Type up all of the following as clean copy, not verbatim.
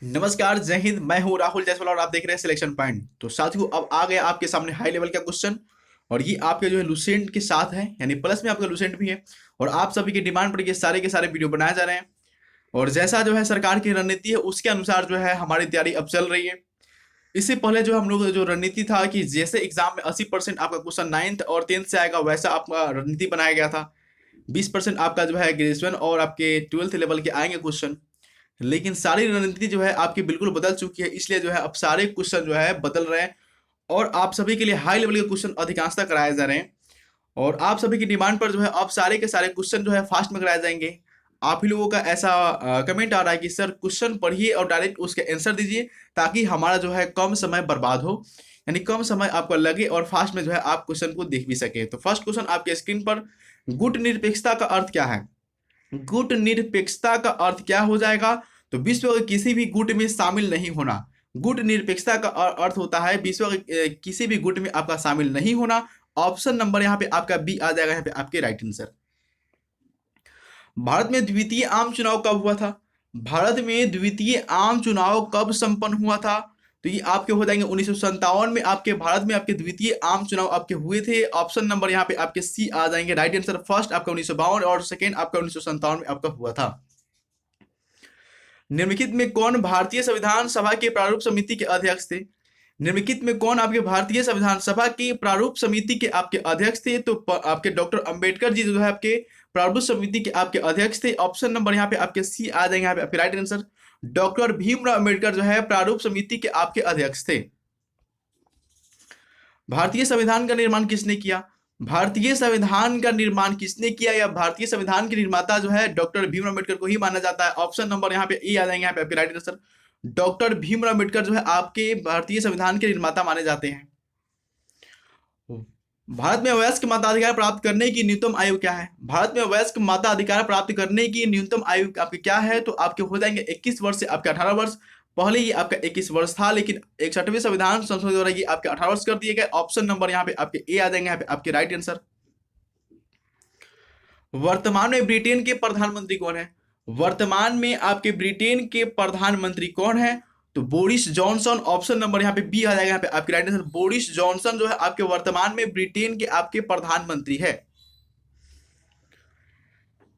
नमस्कार, जय हिंद। मैं हूं राहुल जायसवाल और आप देख रहे हैं सिलेक्शन पॉइंट। तो साथियों, अब आ गया आपके सामने हाई लेवल का क्वेश्चन। और ये आपके जो है लुसेंट के साथ है, यानी प्लस में आपका लुसेंट भी है। और आप सभी की डिमांड पर ये सारे के सारे वीडियो बनाए जा रहे हैं। और जैसा जो है सरकार की रणनीति है उसके अनुसार जो है हमारी तैयारी अब चल रही है। इससे पहले जो हम लोग जो रणनीति था कि जैसे एग्जाम में 80% आपका क्वेश्चन 9th और 10th से आएगा, वैसा आपका रणनीति बनाया गया था। 20% आपका जो है ग्रेजुएशन और आपके 12th लेवल के आएंगे क्वेश्चन। लेकिन सारी रणनीति जो है आपकी बिल्कुल बदल चुकी है, इसलिए जो है अब सारे क्वेश्चन जो है बदल रहे हैं। और आप सभी के लिए हाई लेवल के क्वेश्चन अधिकांशतः कराए जा रहे हैं। और आप सभी की डिमांड पर जो है अब सारे के सारे क्वेश्चन जो है फास्ट में कराए जाएंगे। आप ही लोगों का ऐसा कमेंट आ रहा है कि सर क्वेश्चन पढ़िए और डायरेक्ट उसके आंसर दीजिए, ताकि हमारा जो है कम समय बर्बाद हो, यानी कम समय आपको लगे और फास्ट में जो है आप क्वेश्चन को देख भी सके। तो फर्स्ट क्वेश्चन आपके स्क्रीन पर, गुट निरपेक्षता का अर्थ क्या है? गुट निरपेक्षता का अर्थ क्या हो जाएगा? तो विश्व के किसी भी गुट में शामिल नहीं होना। गुट निरपेक्षता का अर्थ होता है विश्व के किसी भी गुट में आपका शामिल नहीं होना। ऑप्शन नंबर यहाँ पे आपका बी आ जाएगा, यहाँ पे आपके राइट आंसर। भारत में द्वितीय आम चुनाव कब हुआ था? भारत में द्वितीय आम चुनाव कब संपन्न हुआ था? तो ये आपके हो जाएंगे 1957 में आपके भारत में आपके द्वितीय आम चुनाव आपके हुए थे। ऑप्शन नंबर यहाँ पे आपके सी आ जाएंगे राइट आंसर। फर्स्ट आपका 1952 और सेकेंड आपका 1957 में आपका हुआ था। निम्नलिखित में कौन भारतीय संविधान सभा के प्रारूप समिति के अध्यक्ष थे? निम्नलिखित में कौन आपके भारतीय संविधान सभा की प्रारूप समिति के आपके अध्यक्ष थे? तो आपके डॉक्टर अंबेडकर जी जो है आपके प्रारूप समिति के आपके अध्यक्ष थे। ऑप्शन नंबर यहाँ पे आपके सी आ जाएंगे, यहाँ पे आपके right answer. Doctor Bhimrao Ambedkar जो है प्रारूप समिति के आपके अध्यक्ष थे। भारतीय संविधान का निर्माण किसने किया? भारतीय संविधान का निर्माण किसने किया, या भारतीय संविधान के निर्माता जो है डॉक्टर भीमराव अम्बेडकर को ही माना जाता है। ऑप्शन नंबर यहाँ पे ए आ जाएंगे, यहाँ पे आपके right answer. Doctor Bhimrao Ambedkar जो है आपके भारतीय संविधान के निर्माता माने जाते हैं। भारत में वयस्क मताधिकार प्राप्त करने की न्यूनतम आयु क्या है? भारत में वयस्क मताधिकार प्राप्त करने की न्यूनतम आयु आपकी क्या है? तो आपके हो जाएंगे 21 वर्ष से आपके 18 वर्ष। पहले ये आपका 21 वर्ष था, लेकिन 61वें संविधान संशोधन द्वारा ये आपके 18 वर्ष कर दिए गए। ऑप्शन नंबर यहाँ पे आपके ए आ जाएंगे, यहाँ पे आपके राइट आंसर। वर्तमान में ब्रिटेन के प्रधानमंत्री कौन है? वर्तमान में आपके ब्रिटेन के प्रधानमंत्री कौन है? तो बोरिस जॉनसन। ऑप्शन नंबर यहाँ पे बी आ जाएगा, यहाँ पे आपके राइट आंसर। बोरिस जॉनसन जो है आपके वर्तमान में ब्रिटेन के आपके प्रधानमंत्री है।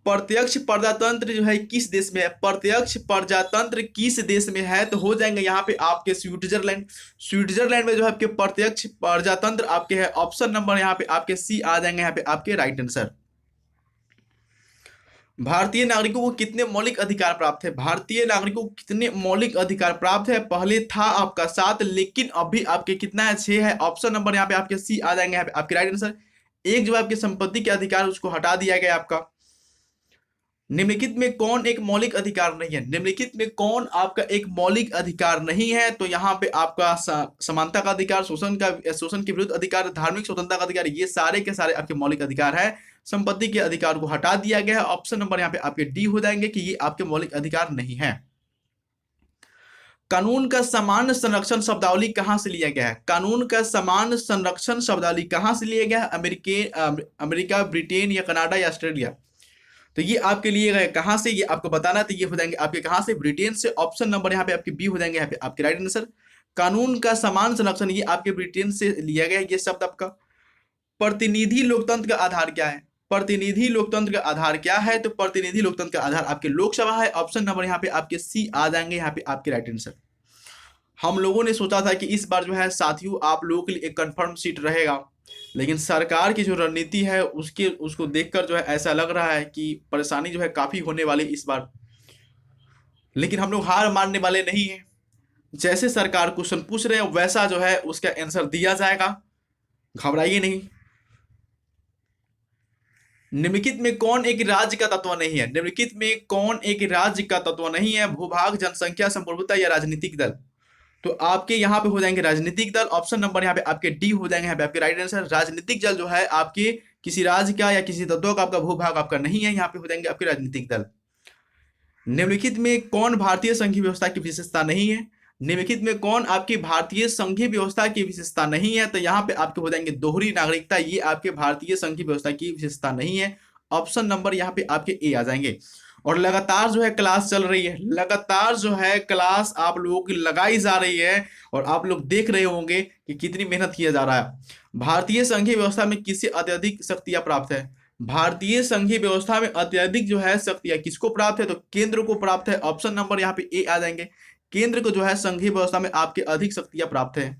प्रत्यक्ष प्रजातंत्र जो है किस देश में है? प्रत्यक्ष प्रजातंत्र किस देश में है? तो हो जाएंगे यहाँ पे आपके स्विट्जरलैंड। स्विट्जरलैंड में जो है आपके प्रत्यक्ष प्रजातंत्र आपके है। ऑप्शन नंबर यहाँ पे आपके सी आ जाएंगे, यहाँ पे आपके राइट आंसर। भारतीय नागरिकों को कितने मौलिक अधिकार प्राप्त है? भारतीय नागरिकों को कितने मौलिक अधिकार प्राप्त है? पहले था आपका 7, लेकिन अभी आपके कितना है? 6 है। ऑप्शन नंबर यहाँ पे आपके सी आ जाएंगे, यहाँ पे आपके राइट आंसर। एक जो आपके संपत्ति के अधिकार उसको हटा दिया गया आपका। निम्नलिखित में कौन एक मौलिक अधिकार नहीं है? निम्नलिखित में कौन आपका एक मौलिक अधिकार नहीं है? तो यहाँ पे आपका समानता का अधिकार, शोषण के विरुद्ध अधिकार, धार्मिक स्वतंत्रता का अधिकार, ये सारे के सारे आपके मौलिक अधिकार है। संपत्ति के अधिकार को हटा दिया गया है। ऑप्शन नंबर यहाँ पे आपके डी हो जाएंगे कि ये आपके मौलिक अधिकार नहीं है। कानून का समान संरक्षण शब्दावली कहां से लिया गया है? कानून का समान संरक्षण शब्दावली कहां से लिया गया है? अमेरिका, ब्रिटेन या कनाडा या ऑस्ट्रेलिया? तो ये आपके लिए गए कहां से, ये आपको बताना। तो ये हो जाएंगे आपके कहां से? ब्रिटेन से। ऑप्शन नंबर यहाँ पे आपके बी हो जाएंगे, यहाँ पे आपके राइट आंसर। कानून का समान संरक्षण ये आपके ब्रिटेन से लिया गया ये शब्द आपका। प्रतिनिधि लोकतंत्र का आधार क्या है? प्रतिनिधि लोकतंत्र का आधार क्या है? तो प्रतिनिधि लोकतंत्र का आधार आपके लोकसभा है। ऑप्शन नंबर यहाँ पे आपके सी आ जाएंगे, यहाँ पे आपके राइट आंसर। हम लोगों ने सोचा था कि इस बार जो है साथियों आप लोगों के लिए एक कंफर्म सीट रहेगा, लेकिन सरकार की जो रणनीति है उसको देखकर जो है ऐसा लग रहा है कि परेशानी जो है काफी होने वाली इस बार। लेकिन हम लोग हार मानने वाले नहीं हैं। जैसे सरकार क्वेश्चन पूछ रहे हैं वैसा जो है उसका आंसर दिया जाएगा, घबराइए नहीं। निम्नलिखित में कौन एक राज्य का तत्व नहीं है? निम्नलिखित में कौन एक राज्य का तत्व नहीं है? भूभाग, जनसंख्या, संप्रभुता या राजनीतिक दल? तो आपके यहाँ पे हो जाएंगे राजनीतिक दल। ऑप्शन नंबर यहाँ पे आपके डी हो जाएंगे, यहाँ पे आपके राइट आंसर। राजनीतिक दल जो है आपके किसी राज्य का या किसी तत्व का आपका भूभाग आपका नहीं है, यहाँ पे हो जाएंगे आपके राजनीतिक दल। निम्नलिखित में कौन भारतीय संघीय व्यवस्था की विशेषता नहीं है? निम्नलिखित में कौन आपकी भारतीय संघीय व्यवस्था की विशेषता नहीं है? तो यहाँ पे आपके हो जाएंगे दोहरी नागरिकता, ये आपके भारतीय संघीय व्यवस्था की विशेषता नहीं है। ऑप्शन नंबर यहाँ पे आपके ए आ जाएंगे। और लगातार जो है क्लास चल रही है, लगातार जो है क्लास आप लोगों की लगाई जा रही है, और आप लोग देख रहे होंगे कि कितनी मेहनत किया जा रहा है। भारतीय संघीय व्यवस्था में किससे अत्यधिक शक्तियां प्राप्त है? भारतीय संघीय व्यवस्था में अत्यधिक जो है शक्तियां किसको प्राप्त है? तो केंद्र को प्राप्त है। ऑप्शन नंबर यहाँ पे ए आ जाएंगे। केंद्र को जो है संघीय व्यवस्था में आपके अधिक शक्तियां प्राप्त है।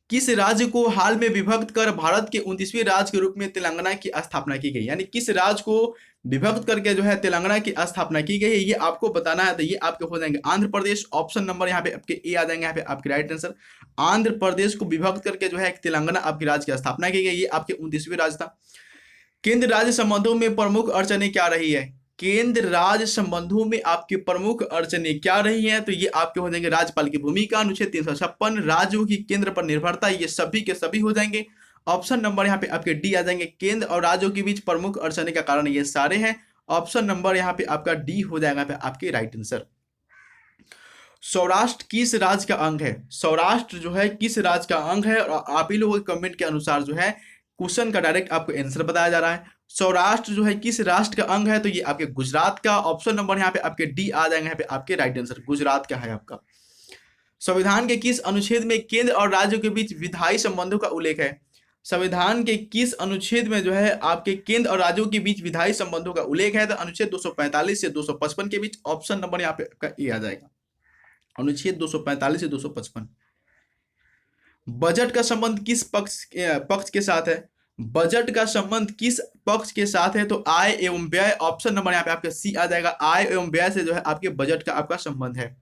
किस राज्य को हाल में विभक्त कर भारत के 29वें राज्य के रूप में तेलंगाना की स्थापना की गई? यानी किस राज्य को विभक्त करके जो है तेलंगाना की स्थापना की गई है, ये आपको बताना है। तो ये आपके हो जाएंगे आंध्र प्रदेश। ऑप्शन नंबर यहाँ पे आपके ए आ जाएंगे, यहाँ पे आपके राइट आंसर। आंध्र प्रदेश को विभक्त करके जो है तेलंगाना आपके राज्य की स्थापना की गई, ये आपके 29वें राज्य था। केंद्र राज्य संबंधों में प्रमुख अड़चनें क्या रही है? केंद्र राज्य संबंधों में आपकी प्रमुख अड़चनें क्या रही हैं? तो ये आपके हो जाएंगे राज्यपाल की भूमिका, अनुच्छेद 356, राज्यों की केंद्र पर निर्भरता, ये सभी के सभी हो जाएंगे। ऑप्शन नंबर यहाँ पे आपके डी आ जाएंगे। केंद्र और राज्यों के बीच प्रमुख अड़चने का कारण ये सारे हैं। ऑप्शन नंबर यहाँ पे आपका डी हो जाएगा पे आपके राइट आंसर। सौराष्ट्र किस राज्य का अंग है? सौराष्ट्र जो है किस राज्य का अंग है? और आप ही लोगों के कमेंट के अनुसार जो है क्वेश्चन का डायरेक्ट आपको आंसर बताया जा रहा है। सौराष्ट्र जो है किस राष्ट्र का अंग है? तो ये आपके गुजरात का। ऑप्शन नंबर यहाँ पे आपके डी आ जाएंगे, यहाँ पे आपके राइट आंसर गुजरात का है आपका। संविधान के किस अनुच्छेद में केंद्र और राज्यों के बीच विधायी संबंधों का उल्लेख है? संविधान के किस अनुच्छेद में जो है आपके केंद्र और राज्यों के बीच विधायी संबंधों का उल्लेख है? तो अनुच्छेद 245 से 255 के बीच। ऑप्शन नंबर यहाँ पे आपका ए आ जाएगा, अनुच्छेद 245 से 255। बजट का संबंध किस पक्ष के साथ है? बजट का संबंध किस पक्ष के साथ है? तो आय एवं व्यय। ऑप्शन नंबर यहाँ पे आपका सी आ जाएगा, आय एवं व्यय से जो है आपके बजट का आपका संबंध है।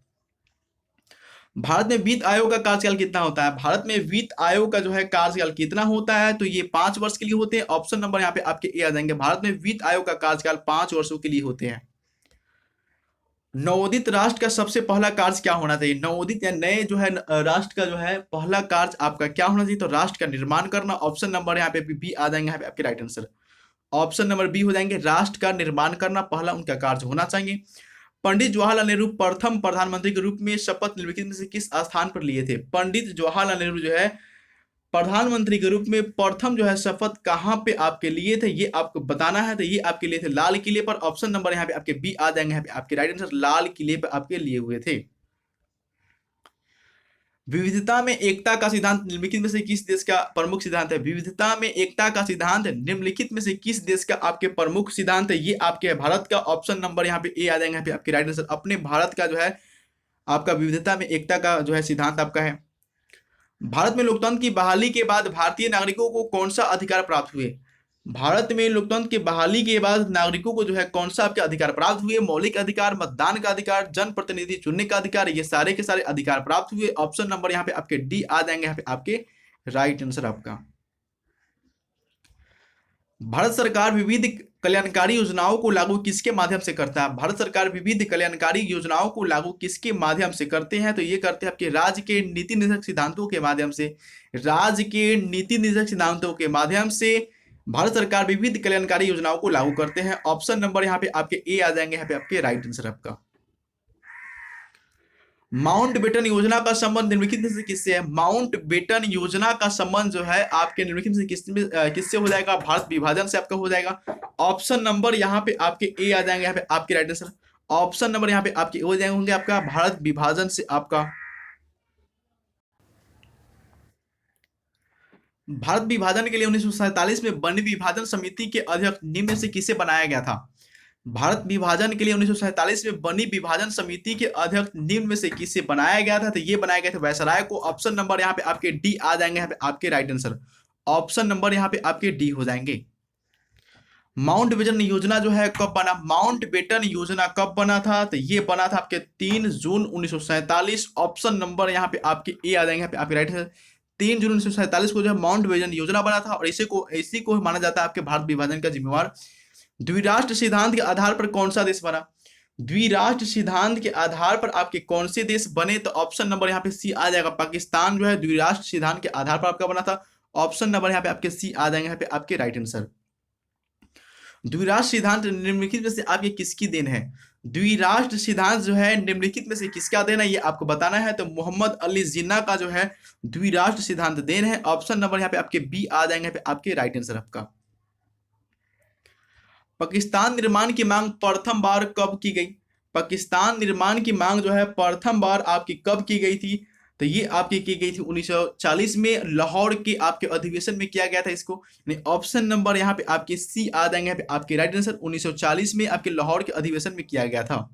भारत में वित्त आयोग का कार्यकाल कितना होता है? भारत में वित्त आयोग का जो है कार्यकाल कितना होता है? तो ये 5 वर्ष के लिए होते हैं। ऑप्शन नंबर यहाँ पे आपके ए आ जाएंगे, भारत में वित्त आयोग का कार्यकाल 5 वर्षों के लिए होते हैं। नवोदित राष्ट्र का सबसे पहला कार्य क्या होना चाहिए? नवोदित या नए जो है राष्ट्र का जो है पहला कार्य आपका क्या होना चाहिए? तो राष्ट्र का निर्माण करना। ऑप्शन नंबर यहाँ पे बी आ जाएंगे, यहाँ पे आपके right answer. Option number B हो जाएंगे, राष्ट्र का निर्माण करना पहला उनका कार्य होना चाहिए। पंडित जवाहरलाल नेहरू प्रथम प्रधानमंत्री के रूप में शपथ निम्नलिखित में से किस स्थान पर लिए थे? पंडित जवाहरलाल नेहरू जो है प्रधानमंत्री के रूप में प्रथम जो है शपथ कहां पे आपके लिए थे, ये आपको बताना है। तो ये आपके लिए थे लाल किले पर। ऑप्शन नंबर यहाँ पे आपके बी आ जाएंगे, यहाँ पे आपके राइट आंसर लाल किले पे आपके लिए हुए थे। विविधता में एकता का सिद्धांत निम्नलिखित में से किस देश का प्रमुख सिद्धांत है? विविधता में एकता का सिद्धांत निम्नलिखित में से किस देश का आपके प्रमुख सिद्धांत है? ये आपके भारत का। ऑप्शन नंबर यहाँ पे ए आ जाएंगे, यहाँ पे आपके राइट आंसर। अपने भारत का जो है आपका विविधता में एकता का जो है सिद्धांत आपका है। भारत में लोकतंत्र की बहाली के बाद भारतीय नागरिकों को कौन सा अधिकार प्राप्त हुए? भारत में लोकतंत्र की बहाली के बाद नागरिकों को जो है कौन सा आपके अधिकार प्राप्त हुए? मौलिक अधिकार, मतदान का अधिकार, जनप्रतिनिधि चुनने का अधिकार, ये सारे के सारे अधिकार प्राप्त हुए। ऑप्शन नंबर यहाँ पे आपके डी आ जाएंगे, यहाँ पे आपके राइट आंसर आपका। भारत सरकार विविध कल्याणकारी योजनाओं को लागू किसके माध्यम से करता है? भारत सरकार विविध कल्याणकारी योजनाओं को लागू किसके माध्यम से करते हैं? तो ये करते हैं आपके राज्य के नीति निर्देशक सिद्धांतों के माध्यम से। राज्य के नीति निर्देशक सिद्धांतों के माध्यम से भारत सरकार विविध कल्याणकारी योजनाओं को लागू करते हैं। ऑप्शन नंबर यहाँ पे आपके ए आ जाएंगे, यहाँ पे आपके राइट आंसर आपका। माउंट बेटन योजना का संबंध निम्नलिखित में से किससे है? माउंट बेटन योजना का संबंध जो है आपके निम्नलिखित में से किससे हो जाएगा? भारत विभाजन से आपका हो जाएगा। ऑप्शन नंबर यहाँ पे आपके ए आ जाएंगे, यहाँ पे आपके राइट आंसर। ऑप्शन नंबर यहाँ पे आपके हो जाएंगे होंगे आपका भारत विभाजन से आपका। भारत विभाजन के लिए 1947 में बनी विभाजन समिति के अध्यक्ष निम्न से किसे बनाया गया था? भारत विभाजन के लिए 1947 में बनी विभाजन समिति के अध्यक्ष निम्न में से किसे बनाया गया था? तो ये बनाया गया था वायसराय को। ऑप्शन नंबर यहाँ पे आपके डी आ जाएंगे, यहाँ पे आपके राइट आंसर। ऑप्शन नंबर यहाँ पे आपके डी हो जाएंगे। माउंट बेटन योजना जो है कब बना? माउंट बेटन योजना कब बना था? तो ये बना था आपके 3 जून 1947। ऑप्शन नंबर यहाँ पे आपके ए आ जाएंगे, यहाँ पे आपके राइट आंसर। 3 जून 1947 को जो है माउंट बेटन योजना बना था, और इसी को माना जाता है आपके भारत विभाजन का जिम्मेवार। द्विराष्ट्र सिद्धांत के आधार पर कौन सा देश बना? द्विराष्ट्र सिद्धांत के आधार पर आपके कौन से देश बने? तो ऑप्शन नंबर यहाँ पे सी आ जाएगा, पाकिस्तान जो है द्विराष्ट्र सिद्धांत के आधार पर आपका बना था। ऑप्शन नंबर यहाँ पे आपके सी आ जाएंगे, यहाँ पे आपके राइट आंसर। द्विराष्ट्र सिद्धांत निम्नलिखित में से आपके किसकी देन है? द्विराष्ट्र सिद्धांत जो है निम्नलिखित में से किसका देन है, ये आपको बताना है। तो मोहम्मद अली जिन्ना का जो है द्विराष्ट्र सिद्धांत देन है। ऑप्शन नंबर यहाँ पे आपके बी आ जाएंगे, यहाँ पे आपके राइट आंसर आपका। पाकिस्तान निर्माण की मांग प्रथम बार कब की गई? पाकिस्तान निर्माण की मांग जो है प्रथम बार आपकी कब की गई थी? तो ये आपकी की गई थी 1940 में लाहौर के आपके अधिवेशन में किया गया था इसको। यानी ऑप्शन नंबर यहाँ पे आपके सी आ जाएंगे, यहाँ पे आपके राइट आंसर 1940 में आपके लाहौर के अधिवेशन में किया गया था।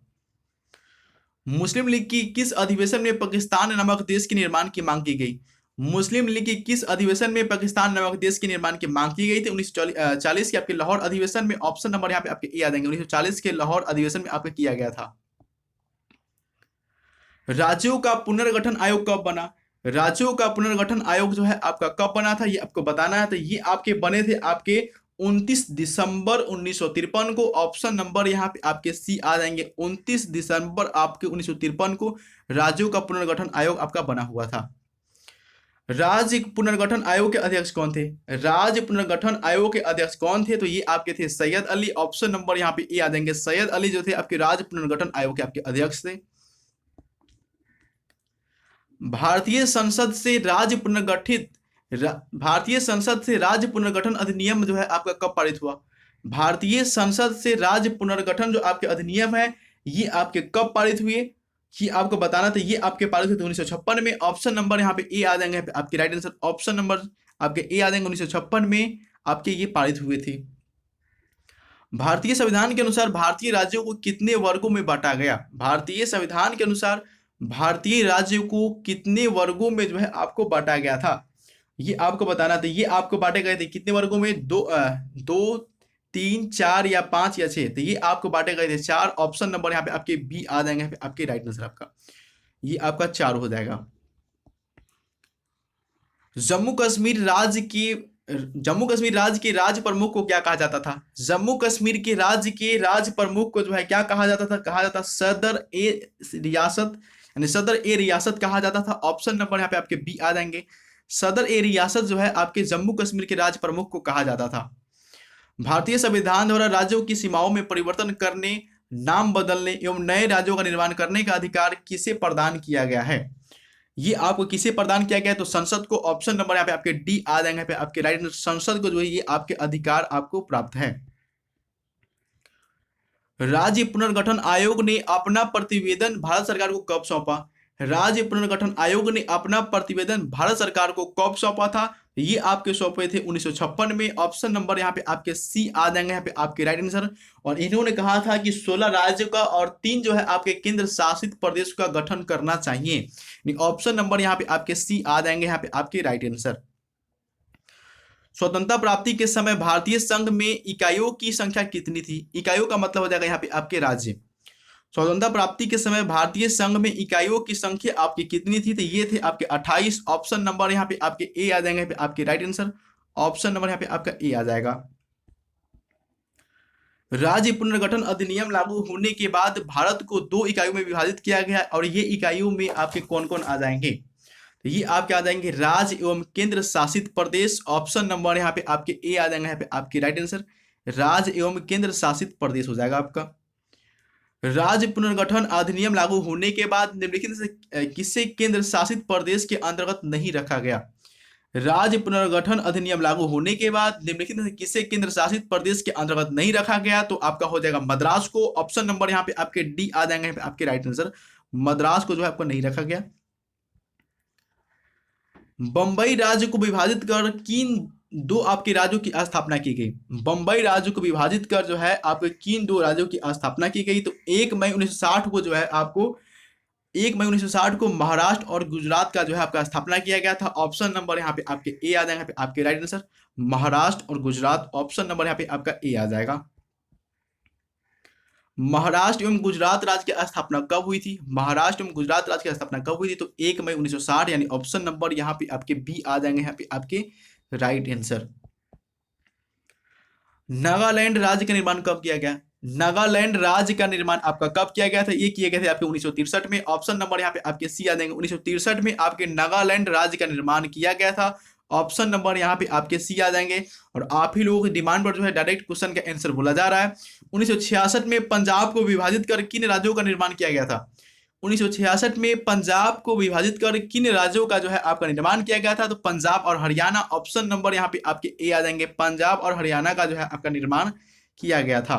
मुस्लिम लीग की किस अधिवेशन में पाकिस्तान नामक देश के निर्माण की मांग की गई? मुस्लिम लीग की किस अधिवेशन में पाकिस्तान नामक देश के निर्माण की मांग की गई थी? 1940 के आपके लाहौर अधिवेशन में। ऑप्शन नंबर यहाँ पे आपके ए आ जाएंगे, 1940 के लाहौर अधिवेशन में आपका किया गया था। राज्यों का पुनर्गठन आयोग कब बना? राज्यों का पुनर्गठन आयोग जो है आपका कब बना था, ये आपको बताना है। तो ये आपके बने थे आपके 29 दिसंबर 1953 को। ऑप्शन नंबर यहाँ पे आपके सी आ जाएंगे, 29 दिसंबर आपके 1953 को राज्यों का पुनर्गठन आयोग आपका बना हुआ था। राज्य पुनर्गठन आयोग के अध्यक्ष कौन थे? राज्य पुनर्गठन आयोग के अध्यक्ष कौन थे? तो ये आपके थे सैयद अली। ऑप्शन नंबर यहाँ पे ए आ जाएंगे, सैयद अली जो थे आपके राज्य पुनर्गठन आयोग के आपके अध्यक्ष थे। भारतीय संसद से राज्य पुनर्गठित भारतीय संसद से राज्य पुनर्गठन अधिनियम जो है आपका कब पारित हुआ? भारतीय संसद से राज्य पुनर्गठन जो आपके अधिनियम है ये आपके कब पारित हुए, ये आपको बताना था। ये आपके पारित हुए थे 1956 में। ऑप्शन नंबर यहाँ पे ए आ जाएंगे, आपके राइट आंसर ऑप्शन नंबर आपके ए आ जाएंगे, 1956 में आपके ये पारित हुए थे। भारतीय संविधान के अनुसार भारतीय राज्यों को कितने वर्गों में बांटा गया? भारतीय संविधान के अनुसार भारतीय राज्यों को कितने वर्गों में जो है आपको बांटा गया था, ये आपको बताना था। ये आपको बांटे गए थे कितने वर्गों में? दो, 3, 4 या 5 या 6। तो ये आपको बांटे गए थे 4। ऑप्शन नंबर यहाँ पे आपके बी आ जाएंगे, यहाँ पे आपके राइट आंसर आपका ये आपका 4 हो जाएगा। जम्मू कश्मीर राज्य के राज्य प्रमुख को क्या कहा जाता था? जम्मू कश्मीर के राज्य प्रमुख को जो है क्या कहा जाता था? कहा जाता सदर ए रियासत, यानी सदर ए रियासत कहा जाता था। ऑप्शन नंबर यहाँ पे आपके बी आ जाएंगे, सदर ए रियासत जो है आपके जम्मू कश्मीर के राज्य प्रमुख को कहा जाता था। भारतीय संविधान द्वारा राज्यों की सीमाओं में परिवर्तन करने, नाम बदलने एवं नए राज्यों का निर्माण करने का अधिकार किसे प्रदान किया गया है? ये आपको किसे प्रदान किया गया है? तो संसद को। ऑप्शन नंबर यहाँ पे आपके डी आ जाएंगे, पे आपके राइट आंसर संसद को जो है ये आपके अधिकार आपको प्राप्त है। राज्य पुनर्गठन आयोग ने अपना प्रतिवेदन भारत सरकार को कब सौंपा? राज्य पुनर्गठन आयोग ने अपना प्रतिवेदन भारत सरकार को कब सौंपा था? ये आपके सौंपे थे 1956 में। ऑप्शन नंबर यहाँ पे आपके सी आ जाएंगे, यहाँ पे आपके राइट आंसर। और इन्होंने कहा था कि 16 राज्यों का और 3 जो है आपके केंद्र शासित प्रदेश का गठन करना चाहिए। ऑप्शन नंबर यहाँ पे आपके सी आ जाएंगे, यहाँ पे आपके राइट आंसर। स्वतंत्रता प्राप्ति के समय भारतीय संघ में इकाइयों की संख्या कितनी थी? इकाइयों का मतलब हो जाएगा यहाँ पे आपके राज्य। स्वतंत्रता प्राप्ति के समय भारतीय संघ में इकाइयों की संख्या आपकी कितनी थी? तो ये थे आपके 28। ऑप्शन नंबर यहाँ पे आपके ए आ जाएंगे, आपके राइट आंसर। ऑप्शन नंबर यहाँ पे आपका ए आ जाएगा। राज्य पुनर्गठन अधिनियम लागू होने के बाद भारत को 2 इकाइयों में विभाजित किया गया और ये इकाइयों में आपके कौन कौन आ जाएंगे? तो ये आपके आ जाएंगे राज्य एवं केंद्र शासित प्रदेश। ऑप्शन नंबर यहाँ पे आपके ए आ जाएंगे, यहाँ पे आपके राइट आंसर राज्य एवं केंद्र शासित प्रदेश हो जाएगा आपका। राज्य पुनर्गठन अधिनियम लागू होने के बाद निम्नलिखित से किसे केंद्र शासित प्रदेश के अंतर्गत नहीं रखा गया? राज्य पुनर्गठन अधिनियम लागू होने के बाद निम्नलिखित में से किसे केंद्र शासित प्रदेश के अंतर्गत नहीं रखा गया? तो आपका हो जाएगा मद्रास को। ऑप्शन नंबर यहाँ पे आपके डी आ जाएंगे, आपके राइट आंसर मद्रास को जो है आपको नहीं रखा गया। बंबई राज्य को विभाजित कर किन 2 आपके राज्यों की स्थापना की गई? बंबई राज्य को विभाजित कर जो है आपके किन 2 राज्यों की स्थापना की गई? तो 1 मई 1960 को जो है आपको 1 मई 1960 को महाराष्ट्र और गुजरात का जो है आपका स्थापना किया गया था। ऑप्शन नंबर यहाँ पे आपके ए आ जाएगा, आपके राइट आंसर महाराष्ट्र और गुजरात। ऑप्शन नंबर यहाँ पे आपका ए आ जाएगा। महाराष्ट्र एवं गुजरात राज्य की स्थापना कब हुई थी? महाराष्ट्र एवं गुजरात राज्य की स्थापना कब हुई थी? तो 1 मई 1960, यानी ऑप्शन नंबर यहाँ पे आपके बी आ जाएंगे, यहाँ पे आपके राइट आंसर। नागालैंड राज्य का निर्माण कब किया गया? नागालैंड राज्य का निर्माण आपका कब किया गया था? ये किए गए थे आपके 1963 में। ऑप्शन नंबर यहाँ पे आपके सी आ जाएंगे, 1963 में आपके नागालैंड राज्य का निर्माण किया गया था। ऑप्शन नंबर यहाँ पे आपके सी आ जाएंगे। और आप ही लोगों की डिमांड पर जो है डायरेक्ट क्वेश्चन का आंसर बोला जा रहा है। 1966 में पंजाब को विभाजित कर किन राज्यों का निर्माण किया गया था? 1966 में पंजाब को विभाजित कर किन राज्यों का जो है आपका निर्माण किया गया था? तो पंजाब और हरियाणा। ऑप्शन नंबर यहाँ पे आपके ए आ जाएंगे, पंजाब और हरियाणा का जो है आपका निर्माण किया गया था।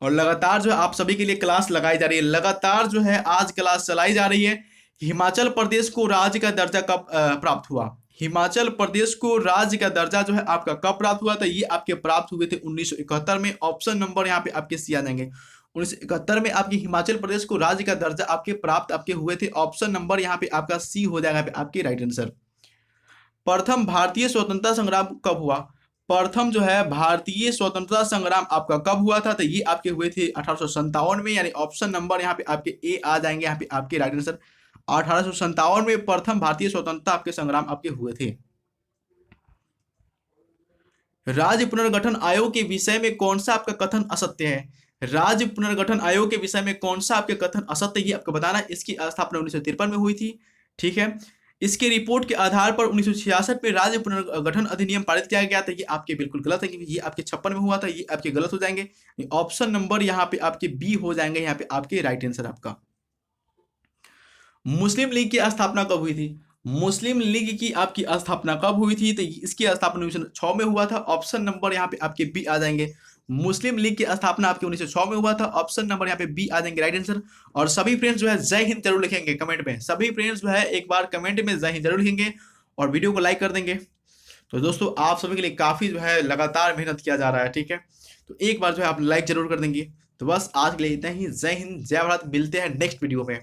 और लगातार जो है आप सभी के लिए क्लास लगाई जा रही है, लगातार जो है आज क्लास चलाई जा रही है। हिमाचल प्रदेश को राज्य का दर्जा कब प्राप्त हुआ? हिमाचल प्रदेश को राज्य का दर्जा जो है आपका कब प्राप्त हुआ था? ये आपके प्राप्त हुए थे 1971 में। ऑप्शन नंबर यहाँ पे आपके सी आ जाएंगे। 1971 में आपके हिमाचल प्रदेश को राज्य का दर्जा आपके प्राप्त आपके हुए थे। ऑप्शन नंबर यहाँ पे आपका सी हो जाएगा यहाँ पे आपके राइट आंसर। प्रथम भारतीय स्वतंत्रता संग्राम कब हुआ? प्रथम जो है भारतीय स्वतंत्रता संग्राम आपका कब हुआ था? तो ये आपके हुए थे 1857 में, यानी ऑप्शन नंबर यहाँ पे आपके ए आ जाएंगे यहाँ पे आपके राइट आंसर। 1857 में प्रथम भारतीय स्वतंत्रता आपके संग्राम आपके हुए थे। राज्य पुनर्गठन आयोग के विषय में कौन सा आपका कथन असत्य है? राज्य पुनर्गठन आयोग के विषय में कौन सा आपके कथन असत्य, ये आपको बताना है। इसकी स्थापना 1953 में हुई थी, ठीक है। इसके रिपोर्ट के आधार पर 1966 में राज्य पुनर्गठन अधिनियम पारित किया गया था, ये आपके बिल्कुल गलत है, क्योंकि ये आपके 56 में हुआ था, ये आपके गलत हो जाएंगे। ऑप्शन नंबर यहाँ पे आपके बी हो जाएंगे यहाँ पे आपके राइट आंसर आपका। मुस्लिम लीग की स्थापना कब हुई थी? मुस्लिम लीग की आपकी स्थापना कब हुई थी? तो इसकी स्थापना 1906 में हुआ था। ऑप्शन नंबर यहाँ पे आपके बी आ जाएंगे। मुस्लिम लीग की स्थापना आपके 1906 में हुआ था। ऑप्शन नंबर यहाँ पे बी आ जाएंगे राइट आंसर। और सभी फ्रेंड्स जो है जय हिंद जरूर लिखेंगे कमेंट में। सभी फ्रेंड्स जो है एक बार कमेंट में जय हिंद जरूर लिखेंगे और वीडियो को लाइक कर देंगे। तो दोस्तों आप सभी के लिए काफी जो है लगातार मेहनत किया जा रहा है, ठीक है। तो एक बार जो है आप लाइक जरूर कर देंगे। तो बस आज के लिए इतना ही। जय हिंद, जय भारत। मिलते हैं नेक्स्ट वीडियो में।